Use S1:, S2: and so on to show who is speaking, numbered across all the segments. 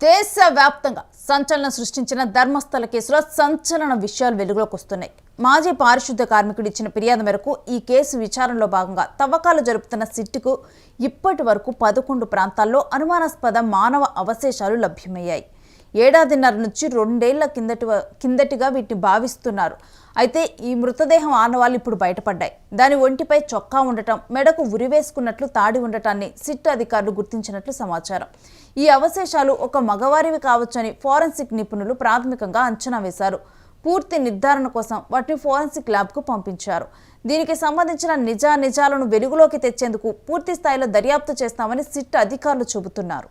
S1: దేశవ్యాప్తంగా సంచలనం సృష్టించిన ధర్మస్థల కేసులో సంచలన విషయాలు వెలుగులోకి వస్తున్నాయి. మాజీ పారిశుద్ధ కార్మికుడు ఇచ్చిన ఫిర్యాదు మేరకు ఈ కేసు విచారణలో భాగంగా తవ్వకాలు జరుపుతున్న సిట్టుకు ఇప్పటి వరకు 11 ప్రాంతాల్లో అనుమానాస్పద మానవ అవశేషాలు లభ్యమయ్యాయి. ఏడాదిన్నర నుంచి 2 ఏళ్ల కిందటిగా వీటిని భావిస్తున్నారు. అయితే ఈ మృతదేహం ఆనవాళ్లు ఇప్పుడు బయటపడ్డాయి. దాని ఒంటిపై చొక్కా ఉండటం, మెడకు ఉరివేసుకున్నట్లు తాడి ఉండటాన్ని సిట్ అధికారులు గుర్తించినట్లు సమాచారం. ఈ అవశేషాలు ఒక మగవారివి కావచ్చని ఫోరెన్సిక్ నిపుణులు ప్రాథమికంగా అంచనా వేశారు. పూర్తి నిర్ధారణ కోసం వాటిని ఫోరెన్సిక్ ల్యాబ్కు పంపించారు. దీనికి సంబంధించిన నిజాలను వెలుగులోకి తెచ్చేందుకు పూర్తి స్థాయిలో దర్యాప్తు చేస్తామని సిట్ అధికారులు చెబుతున్నారు.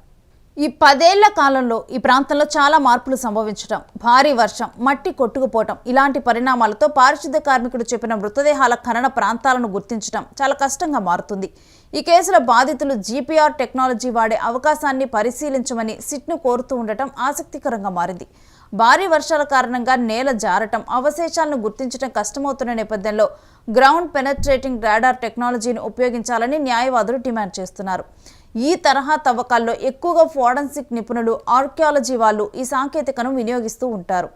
S1: ఈ 10 ఏళ్ల కాలంలో ఈ ప్రాంతంలో చాలా మార్పులు సంభవించడం, భారీ వర్షం, మట్టి కొట్టుకుపోవటం ఇలాంటి పరిణామాలతో పారిశుద్ధ కార్మికుడు చెప్పిన మృతదేహాల ఖనన ప్రాంతాలను గుర్తించడం చాలా కష్టంగా మారుతుంది. ఈ కేసుల బాధితులు జీపీఆర్ టెక్నాలజీ వాడే అవకాశాన్ని పరిశీలించమని సిట్ను కోరుతూ ఉండటం ఆసక్తికరంగా మారింది. భారీ వర్షాల కారణంగా నేల జారటం, అవశేషాలను గుర్తించడం కష్టమవుతున్న నేపథ్యంలో గ్రౌండ్ పెనట్రేటింగ్ రాడార్ టెక్నాలజీని ఉపయోగించాలని న్యాయవాదులు డిమాండ్ చేస్తున్నారు. ఈ తరహా తవ్వకాల్లో ఎక్కువగా ఫోరెన్సిక్ నిపుణులు, ఆర్కియాలజీ వాళ్ళు ఈ సాంకేతికను వినియోగిస్తూ ఉంటారు.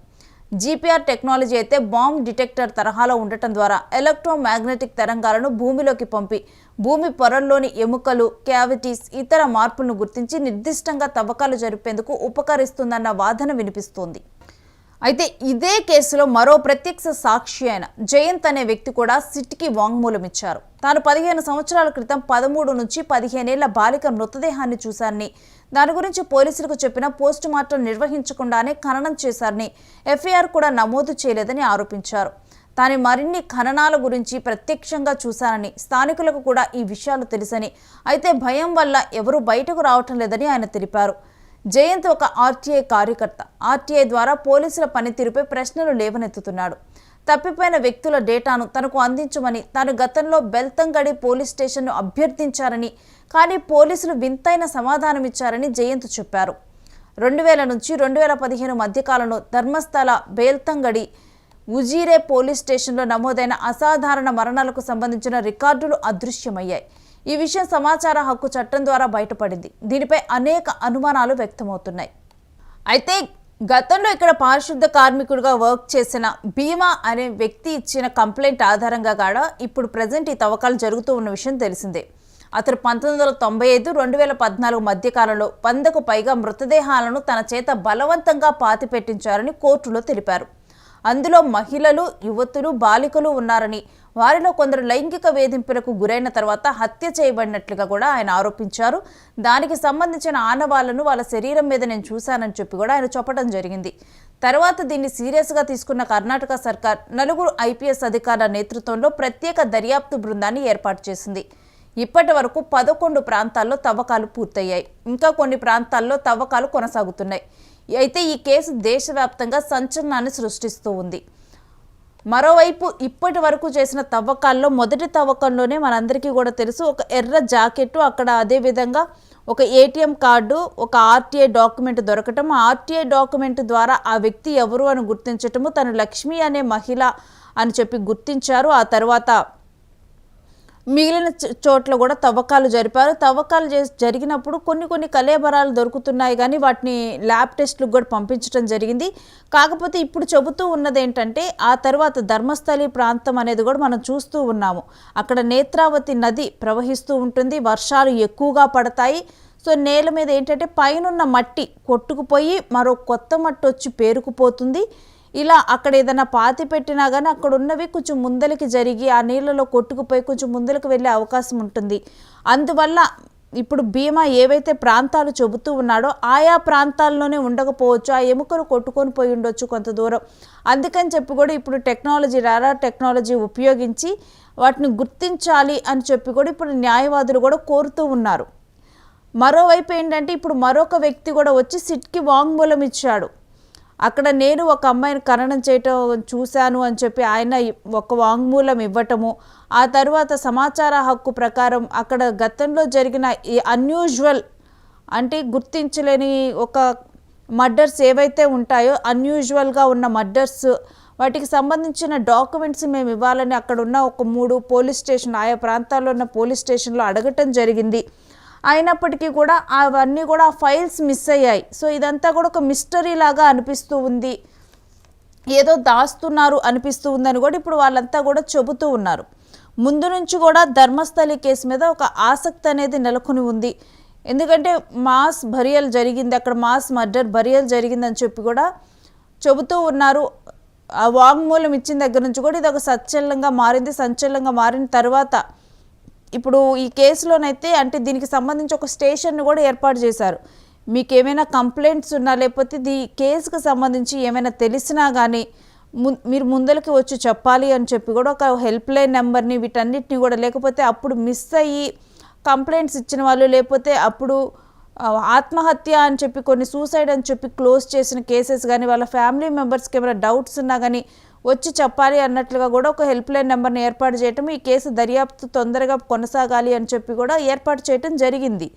S1: జీపీఆర్ టెక్నాలజీ అయితే బాంబ్ డిటెక్టర్ తరహాలో ఉండటం ద్వారా ఎలక్ట్రోమాగ్నెటిక్ తరంగాలను భూమిలోకి పంపి భూమి పొరల్లోని ఎముకలు, క్యావిటీస్, ఇతర మార్పులను గుర్తించి నిర్దిష్టంగా తవ్వకాలు జరిపేందుకు ఉపకరిస్తుందన్న వాదన వినిపిస్తోంది. అయితే ఇదే కేసులో మరో ప్రత్యక్ష సాక్షి అయిన జయంత్ అనే వ్యక్తి కూడా సిట్కి వాంగ్మూలం ఇచ్చారు. తాను 15 సంవత్సరాల క్రితం 13 నుంచి 15 ఏళ్ల బాలిక మృతదేహాన్ని చూశారని, దాని గురించి పోలీసులకు చెప్పిన పోస్టుమార్టం నిర్వహించకుండానే ఖననం చేశారని, ఎఫ్ఐఆర్ కూడా నమోదు చేయలేదని ఆరోపించారు. తాను మరిన్ని ఖననాల గురించి ప్రత్యక్షంగా చూశారని, స్థానికులకు కూడా ఈ విషయాలు తెలుసని, అయితే భయం వల్ల ఎవరూ బయటకు రావటం లేదని ఆయన తెలిపారు. జయంత్ ఒక ఆర్టీఐ కార్యకర్త. ఆర్టీఐ ద్వారా పోలీసుల పనితీరుపై ప్రశ్నలు లేవనెత్తుతున్నాడు. తప్పిపోయిన వ్యక్తుల డేటాను తనకు అందించమని తాను గతంలో బెల్తంగడి పోలీస్ స్టేషన్ను అభ్యర్థించారని, కానీ పోలీసులు వింతైన సమాధానమిచ్చారని జయంత్ చెప్పారు. 2000 నుంచి 2015 మధ్యకాలంలో ధర్మస్థల, బెల్తంగడి, ఉజిరే పోలీస్ స్టేషన్లో నమోదైన అసాధారణ మరణాలకు సంబంధించిన రికార్డులు అదృశ్యమయ్యాయి. ఈ విషయం సమాచార హక్కు చట్టం ద్వారా బయటపడింది. దీనిపై అనేక అనుమానాలు వ్యక్తమవుతున్నాయి. అయితే గతంలో ఇక్కడ పారిశుద్ధ కార్మికుడిగా వర్క్ చేసిన భీమా అనే వ్యక్తి ఇచ్చిన కంప్లైంట్ ఆధారంగా కూడా ఇప్పుడు ప్రజెంట్ ఈ తవ్వకాలు జరుగుతూ ఉన్న విషయం తెలిసిందే. అతను 1995, 2014 మధ్యకాలంలో 100కు పైగా మృతదేహాలను తన చేత బలవంతంగా పాతిపెట్టించారని కోర్టులో తెలిపారు. అందులో మహిళలు, యువతులు, బాలికలు ఉన్నారని, వారిలో కొందరు లైంగిక వేధింపులకు గురైన తర్వాత హత్య చేయబడినట్లుగా కూడా ఆయన ఆరోపించారు. దానికి సంబంధించిన ఆనవాళ్లను వాళ్ళ శరీరం మీద నేను చూశానని చెప్పి కూడా ఆయన చెప్పడం జరిగింది. తర్వాత దీన్ని సీరియస్గా తీసుకున్న కర్ణాటక సర్కార్ 4 ఐపీఎస్ అధికారుల నేతృత్వంలో ప్రత్యేక దర్యాప్తు బృందాన్ని ఏర్పాటు చేసింది. ఇప్పటి వరకు 11 ప్రాంతాల్లో తవ్వకాలు పూర్తయ్యాయి. ఇంకా కొన్ని ప్రాంతాల్లో తవ్వకాలు కొనసాగుతున్నాయి. అయితే ఈ కేసు దేశవ్యాప్తంగా సంచలనాన్ని సృష్టిస్తూ ఉంది. మరోవైపు ఇప్పటి వరకు చేసిన తవ్వకాల్లో మొదటి తవ్వకంలోనే మనందరికీ కూడా తెలుసు, ఒక ఎర్ర జాకెట్, అక్కడ అదేవిధంగా ఒక ఏటీఎం కార్డు, ఒక ఆర్టీఐ డాక్యుమెంట్ దొరకటం, ఆ ఆర్టీఐ డాక్యుమెంట్ ద్వారా ఆ వ్యక్తి ఎవరు అని గుర్తించటము, తను లక్ష్మి అనే మహిళ అని చెప్పి గుర్తించారు. ఆ తర్వాత మిగిలిన చోట్ల కూడా తవ్వకాలు జరిపారు. తవ్వకాలు జరిగినప్పుడు కొన్ని కళేబరాలు దొరుకుతున్నాయి, కానీ వాటిని ల్యాబ్ టెస్ట్లకు కూడా పంపించడం జరిగింది. కాకపోతే ఇప్పుడు చెబుతూ ఉన్నది ఏంటంటే, ఆ తర్వాత ధర్మస్థలి ప్రాంతం అనేది కూడా మనం చూస్తూ ఉన్నాము. అక్కడ నేత్రావతి నది ప్రవహిస్తూ ఉంటుంది, వర్షాలు ఎక్కువగా పడతాయి. సో నేల మీద ఏంటంటే పైనున్న మట్టి కొట్టుకుపోయి మరో కొత్త మట్టి వచ్చి పేరుకుపోతుంది. ఇలా అక్కడ ఏదైనా పాతి పెట్టినా కానీ అక్కడ ఉన్నవి కొంచెం ముందలకి జరిగి ఆ నీళ్ళలో కొట్టుకుపోయి కొంచెం ముందలకు వెళ్ళే అవకాశం ఉంటుంది. అందువల్ల ఇప్పుడు భీమా ఏవైతే ప్రాంతాలు చెబుతూ ఉన్నాడో ఆయా ప్రాంతాల్లోనే ఉండకపోవచ్చు, ఆ ఎముకలు కొట్టుకొని పోయి ఉండొచ్చు కొంత దూరం. అందుకని చెప్పి కూడా ఇప్పుడు రాడార్ టెక్నాలజీ ఉపయోగించి వాటిని గుర్తించాలి అని చెప్పి కూడా ఇప్పుడు న్యాయవాదులు కూడా కోరుతూ ఉన్నారు. మరోవైపు ఏంటంటే ఇప్పుడు మరొక వ్యక్తి కూడా వచ్చి సిట్కి వాంగ్మూలం ఇచ్చాడు. అక్కడ నేను ఒక అమ్మాయిని ఖననం చేయటం చూశాను అని చెప్పి ఆయన ఒక వాంగ్మూలం ఇవ్వటము, ఆ తర్వాత సమాచార హక్కు ప్రకారం అక్కడ గతంలో జరిగిన ఈ అన్యూజువల్ అంటే గుర్తించలేని ఒక మర్డర్స్ ఏవైతే ఉంటాయో, అన్యూజువల్గా ఉన్న మర్డర్స్, వాటికి సంబంధించిన డాక్యుమెంట్స్ మేము ఇవ్వాలని అక్కడ ఉన్న ఒక 3 పోలీస్ స్టేషన్, ఆయా ప్రాంతాల్లో ఉన్న పోలీస్ స్టేషన్లో అడగటం జరిగింది. అయినప్పటికీ కూడా అవన్నీ కూడా ఆ ఫైల్స్ మిస్ అయ్యాయి. సో ఇదంతా కూడా ఒక మిస్టరీ లాగా అనిపిస్తూ ఉంది, ఏదో దాస్తున్నారు అనిపిస్తూ ఉందని కూడా ఇప్పుడు వాళ్ళంతా కూడా చెబుతూ ఉన్నారు. ముందు నుంచి కూడా ధర్మస్థలి కేసు మీద ఒక ఆసక్తి అనేది నెలకొని ఉంది. ఎందుకంటే మాస్ బరియల్ జరిగింది, అక్కడ మాస్ మర్డర్ బరియల్ జరిగిందని చెప్పి కూడా చెబుతూ ఉన్నారు. ఆ వాంగ్మూలం ఇచ్చిన దగ్గర నుంచి కూడా ఇది ఒక సంచలనంగా మారిన తర్వాత ఇప్పుడు ఈ కేసులోనైతే అంటే దీనికి సంబంధించి ఒక స్టేషన్ను కూడా ఏర్పాటు చేశారు. మీకు ఏమైనా కంప్లైంట్స్ ఉన్నా లేకపోతే ఈ కేసుకు సంబంధించి ఏమైనా తెలిసినా కానీ మీరు ముందరికి వచ్చి చెప్పాలి అని చెప్పి కూడా ఒక హెల్ప్ లైన్ నెంబర్ని వీటన్నిటిని కూడా, లేకపోతే అప్పుడు మిస్ అయ్యి కంప్లైంట్స్ ఇచ్చిన వాళ్ళు, లేకపోతే అప్పుడు ఆత్మహత్య అని చెప్పి కొన్ని సూసైడ్ అని చెప్పి క్లోజ్ చేసిన కేసెస్ కానీ, వాళ్ళ ఫ్యామిలీ మెంబర్స్కి ఏమైనా డౌట్స్ ఉన్నా కానీ వచ్చి చెప్పాలి అన్నట్లుగా కూడా ఒక హెల్ప్ లైన్ నెంబర్ని ఏర్పాటు చేయటం, ఈ కేసు దర్యాప్తు తొందరగా కొనసాగాలి అని చెప్పి కూడా ఏర్పాటు చేయటం జరిగింది.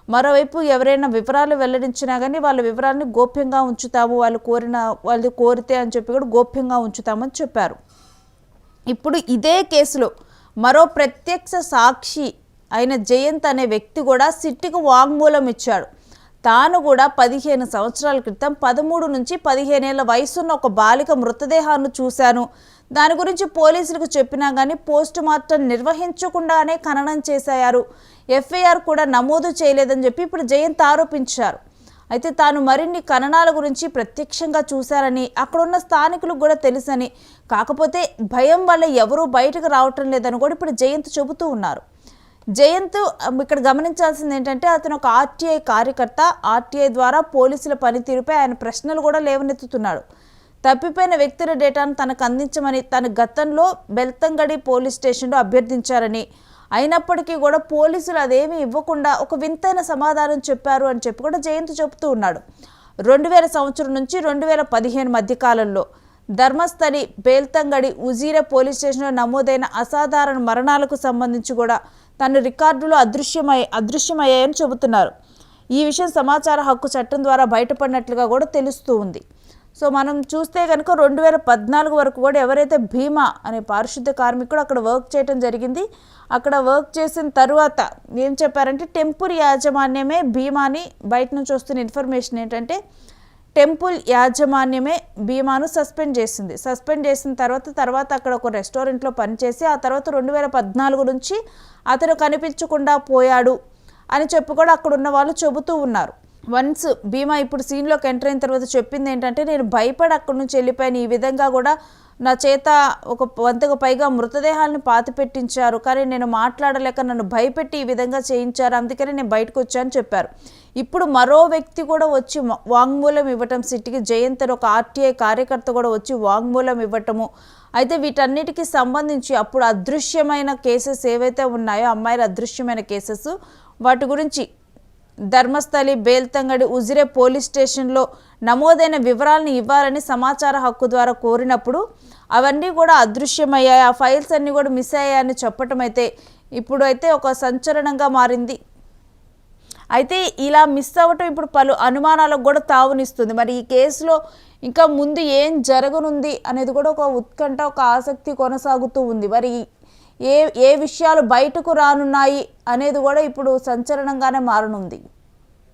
S1: మరోవైపు ఎవరైనా వివరాలు వెల్లడించినా కానీ వాళ్ళ వివరాలను గోప్యంగా ఉంచుతాము, వాళ్ళు కోరితే అని చెప్పి కూడా గోప్యంగా ఉంచుతామని చెప్పారు. ఇప్పుడు ఇదే కేసులో మరో ప్రత్యక్ష సాక్షి అయిన జయంత్ అనే వ్యక్తి కూడా సిట్టికి వాంగ్మూలం ఇచ్చాడు. తాను కూడా 15 సంవత్సరాల క్రితం 13 నుంచి 15 ఏళ్ల వయసున్న ఒక బాలిక మృతదేహాన్ని చూశాను, దాని గురించి పోలీసులకు చెప్పినా కానీ పోస్ట్ మార్టం నిర్వహించకుండానే ఖననం చేశారు, ఎఫ్ఐఆర్ కూడా నమోదు చేయలేదని చెప్పి ఇప్పుడు జయంత్ ఆరోపించారు. అయితే తాను మరిన్ని ఖననాల గురించి ప్రత్యక్షంగా చూశారని, అక్కడున్న స్థానికులకు కూడా తెలుసని, కాకపోతే భయం వల్ల ఎవరూ బయటకు రావటం లేదని కూడా ఇప్పుడు జయంత్ చెబుతూ ఉన్నారు. జయంత్ ఇక్కడ గమనించాల్సింది ఏంటంటే అతను ఒక ఆర్టీఐ కార్యకర్త. ఆర్టీఐ ద్వారా పోలీసుల పనితీరుపై ఆయన ప్రశ్నలు కూడా లేవనెత్తుతున్నాడు. తప్పిపోయిన వ్యక్తుల డేటాను తనకు అందించమని తన గతంలో బెల్తంగడి పోలీస్ స్టేషన్లో అభ్యర్థించారని, అయినప్పటికీ కూడా పోలీసులు అదేమీ ఇవ్వకుండా ఒక వింతైన సమాధానం చెప్పారు అని చెప్పి కూడా జయంత్ చెబుతూ ఉన్నాడు. 2000 సంవత్సరం నుంచి 2015 మధ్య కాలంలో ధర్మస్థలి, బేల్తంగడి, ఉజీరే పోలీస్ స్టేషన్లో నమోదైన అసాధారణ మరణాలకు సంబంధించి కూడా తన రికార్డులు అదృశ్యమయ్యాయని చెబుతున్నారు. ఈ విషయం సమాచార హక్కు చట్టం ద్వారా బయటపడినట్లుగా కూడా తెలుస్తూ ఉంది. సో మనం చూస్తే కనుక 2014 వరకు కూడా ఎవరైతే భీమా అనే పారిశుద్ధ్య కార్మికుడు అక్కడ వర్క్ చేయడం జరిగింది. అక్కడ వర్క్ చేసిన తర్వాత ఏం చెప్పారంటే టెంపుల్ యాజమాన్యమే భీమాని, బయట నుంచి వస్తున్న ఇన్ఫర్మేషన్ ఏంటంటే టెంపుల్ యాజమాన్యమే భీమాను సస్పెండ్ చేసిన తర్వాత అక్కడ ఒక రెస్టారెంట్లో పనిచేసి ఆ తర్వాత 2014 నుంచి అతను కనిపించకుండా పోయాడు అని చెప్పి కూడా అక్కడ ఉన్న వాళ్ళు చెబుతూ ఉన్నారు. వన్స్ భీమా ఇప్పుడు సీన్లోకి ఎంటర్ అయిన తర్వాత చెప్పింది ఏంటంటే నేను భయపడి అక్కడి నుంచి వెళ్ళిపోయాను, ఈ విధంగా కూడా నా చేత ఒక 100కు పైగా మృతదేహాలను పాతిపెట్టించారు, కానీ నేను మాట్లాడలేక నన్ను భయపెట్టి ఈ విధంగా చేయించారు, అందుకని నేను బయటకు వచ్చాను చెప్పారు. ఇప్పుడు మరో వ్యక్తి కూడా వచ్చి వాంగ్మూలం ఇవ్వటం, సిట్టికి జయంత్ ఒక ఆర్టీఐ కార్యకర్త కూడా వచ్చి వాంగ్మూలం ఇవ్వటము. అయితే వీటన్నిటికీ సంబంధించి అప్పుడు అదృశ్యమైన కేసెస్ ఏవైతే ఉన్నాయో, అమ్మాయిల అదృశ్యమైన కేసెస్, వాటి గురించి ధర్మస్థలి, బేల్తంగడి, ఉజిరే పోలీస్ స్టేషన్లో నమోదైన వివరాలను ఇవ్వాలని సమాచార హక్కు ద్వారా కోరినప్పుడు అవన్నీ కూడా అదృశ్యమయ్యాయి, ఆ ఫైల్స్ అన్నీ కూడా మిస్ అయ్యాయని చెప్పటం అయితే ఇప్పుడు అయితే ఒక సంచలనంగా మారింది. అయితే ఇలా మిస్ అవ్వటం ఇప్పుడు పలు అనుమానాలకు కూడా తావునిస్తుంది. మరి ఈ కేసులో ఇంకా ముందు ఏం జరగనుంది అనేది కూడా ఒక ఉత్కంఠ, ఒక ఆసక్తి కొనసాగుతూ ఉంది. మరి ఏ విషయాలు బయటకు రానున్నాయి అనేది కూడా ఇప్పుడు సంచలనంగానే మారనుంది.